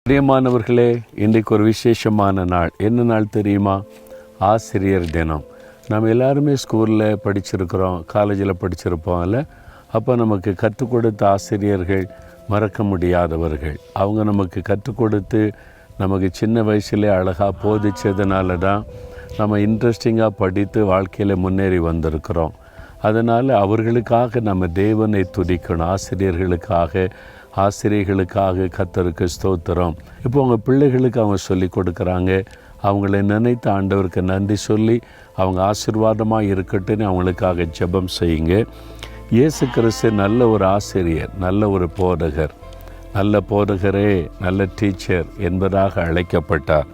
பிரியமானவர்களே, இன்றைக்கு ஒரு விசேஷமான நாள். என்ன நாள் தெரியுமா? ஆசிரியர் தினம். நம்ம எல்லாருமே ஸ்கூலில் படிச்சிருக்கிறோம், காலேஜில் படிச்சிருப்போம்ல. அப்போ நமக்கு கற்றுக் கொடுத்த ஆசிரியர்கள் மறக்க முடியாதவர்கள். அவங்க நமக்கு கற்றுக் கொடுத்து நமக்கு சின்ன வயசுலேயே அழகாக போதிச்சதுனால தான் நம்ம இன்ட்ரெஸ்டிங்காக படித்து வாழ்க்கையில் முன்னேறி வந்திருக்கிறோம். அதனால் அவர்களுக்காக நம்ம தேவனை துதிக்கணும். ஆசிரியர்களுக்காக கர்த்தருக்கு ஸ்தோத்திரம். இப்போ உங்கள் பிள்ளைகளுக்கு அவங்க சொல்லி கொடுக்குறாங்க. அவங்கள நினைத்த ஆண்டவருக்கு நன்றி சொல்லி அவங்க ஆசீர்வாதமாக இருக்கட்டுன்னு அவங்களுக்காக ஜெபம் செய்யுங்க. இயேசு கிறிஸ்து நல்ல ஒரு ஆசிரியர், நல்ல ஒரு போதகர், நல்ல போதகரே, நல்ல டீச்சர் என்பதாக அழைக்கப்பட்டார்.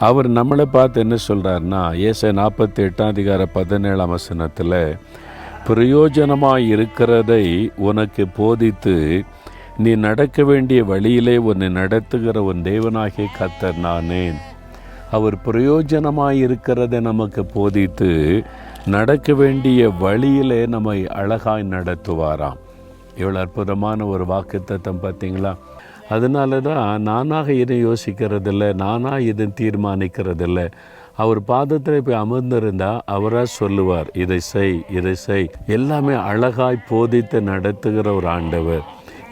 அவர் நம்மளை பார்த்து என்ன சொல்கிறாருன்னா, ஏசாயா 48:17 பிரயோஜனமாக இருக்கிறதை உனக்கு போதித்து நீ நடக்க வேண்டிய வழியிலே உன்னை நடத்துகிற உன் தேவனாகிய கர்த்தர் நானே. அவர் பிரயோஜனமாக இருக்கிறதை நமக்கு போதித்து நடக்க வேண்டிய வழியிலே நம்மை அழகாய் நடத்துவாராம். எவ்வளோ அற்புதமான ஒரு வாக்குத்தத்தம் பார்த்தீங்களா? அதனால தான் நானாக இதை யோசிக்கிறதில்ல, நானாக இதை தீர்மானிக்கிறதில்ல. அவர் பாதத்தில் போய் அமர்ந்திருந்தால் அவராக சொல்லுவார், இதை செய். எல்லாமே அழகாய் போதித்து நடத்துகிற ஒரு ஆண்டவர்.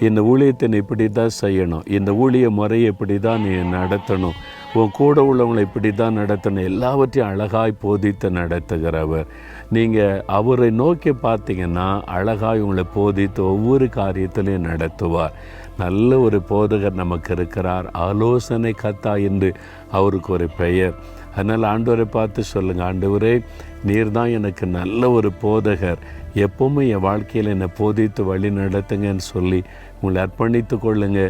இந்த ஊழியத்தை இப்படி தான் செய்யணும், இந்த ஊழிய முறையை இப்படி தான் நீ நடத்தணும், உன் கூட உள்ளவங்களை இப்படி தான் நடத்தணும், எல்லாவற்றையும் அழகாய் போதித்து நடத்துகிறவர். நீங்கள் அவரை நோக்கி பார்த்தீங்கன்னா அழகாய் உங்களை போதித்து ஒவ்வொரு காரியத்திலையும் நடத்துவார். நல்ல ஒரு போதகர் நமக்கு இருக்கிறார். ஆலோசனை கர்த்தா என்று அவருக்கு ஒரு பெயர். அதனால் ஆண்டவரை பார்த்து சொல்லுங்கள், ஆண்டவரே நீர் தான் எனக்கு நல்ல ஒரு போதகர், எப்பவுமே என் வாழ்க்கையில் என்னை போதித்து வழி நடத்துங்கன்னு சொல்லி உங்களை அர்ப்பணித்து கொள்ளுங்க.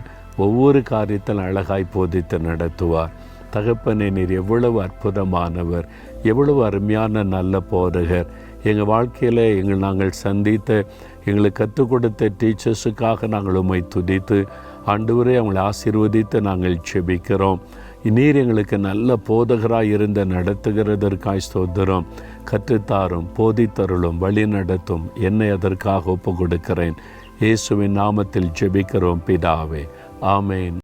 ஒவ்வொரு காரியத்தில் அழகாய் போதித்து நடத்துவார். தகப்பனே, நீர் எவ்வளவு அற்புதமானவர், எவ்வளவு அருமையான நல்ல போதகர். எங்கள் வாழ்க்கையில் நாங்கள் சந்தித்த எங்களுக்கு கற்றுக் கொடுத்த டீச்சர்ஸுக்காக நாங்கள் உம்மை துதித்து ஆண்டவரே அவங்களை ஆசீர்வதித்து நாங்கள் செபிக்கிறோம். நீர் எங்களுக்கு நல்ல போதகராக இருந்த நடத்துகிறதற்காய் ஸ்தோத்திரம். கற்றுத்தாரும், போதித்தருளும், வழி நடத்தும். என்னை அதற்காக ஒப்பு கொடுக்கிறேன். இயேசுவின் நாமத்தில் ஜெபிக்கிறோம் பிதாவே. ஆமேன்.